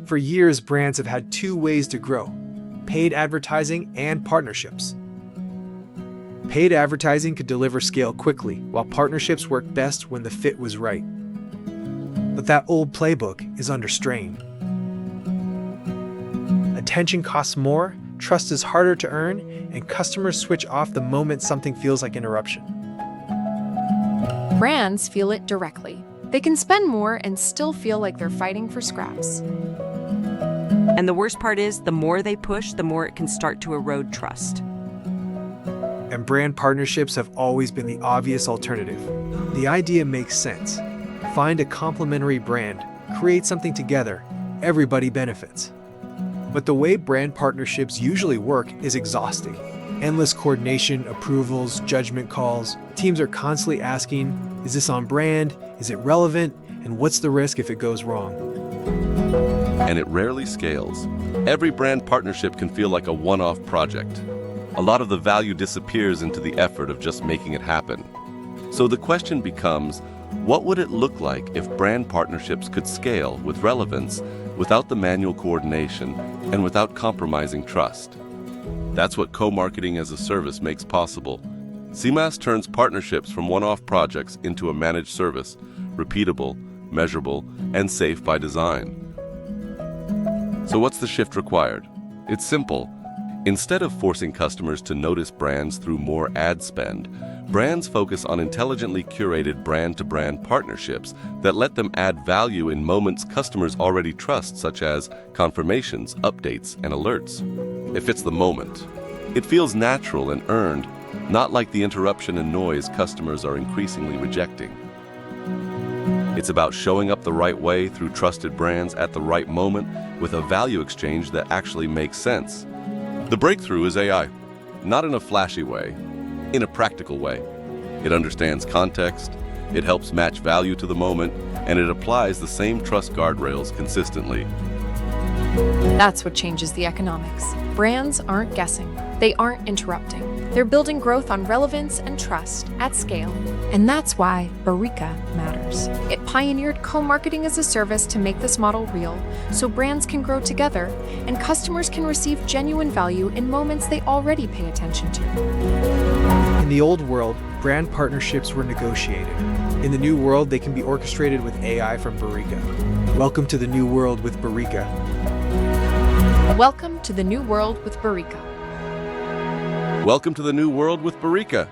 For years, brands have had two ways to grow: paid advertising and partnerships. Paid advertising could deliver scale quickly, while partnerships work best when the fit was right. But that old playbook is under strain. Attention costs more, trust is harder to earn, and customers switch off the moment something feels like interruption. Brands feel it directly. They can spend more and still feel like they're fighting for scraps. And the worst part is, the more they push, the more it can start to erode trust. And brand partnerships have always been the obvious alternative. The idea makes sense. Find a complementary brand, create something together, everybody benefits. But the way brand partnerships usually work is exhausting. Endless coordination, approvals, judgment calls. Teams are constantly asking, is this on brand? Is it relevant? And what's the risk if it goes wrong? And it rarely scales. Every brand partnership can feel like a one-off project. A lot of the value disappears into the effort of just making it happen. So the question becomes, what would it look like if brand partnerships could scale with relevance without the manual coordination and without compromising trust? That's what co-marketing as a service makes possible. CMaaS turns partnerships from one-off projects into a managed service, repeatable, measurable, and safe by design. So what's the shift required? It's simple. Instead of forcing customers to notice brands through more ad spend, brands focus on intelligently curated brand-to-brand partnerships that let them add value in moments customers already trust, such as confirmations, updates, and alerts. It fits the moment. It feels natural and earned, not like the interruption and noise customers are increasingly rejecting. It's about showing up the right way through trusted brands at the right moment with a value exchange that actually makes sense. The breakthrough is AI, not in a flashy way, in a practical way. It understands context, it helps match value to the moment, and it applies the same trust guardrails consistently. That's what changes the economics. Brands aren't guessing. They aren't interrupting. They're building growth on relevance and trust at scale. And that's why Barika matters. It pioneered co-marketing as a service to make this model real, so brands can grow together and customers can receive genuine value in moments they already pay attention to. In the old world, brand partnerships were negotiated. In the new world, they can be orchestrated with AI from Barika. Welcome to the new world with Barika. Welcome to the new world with Barika. Welcome to the new world with Barika.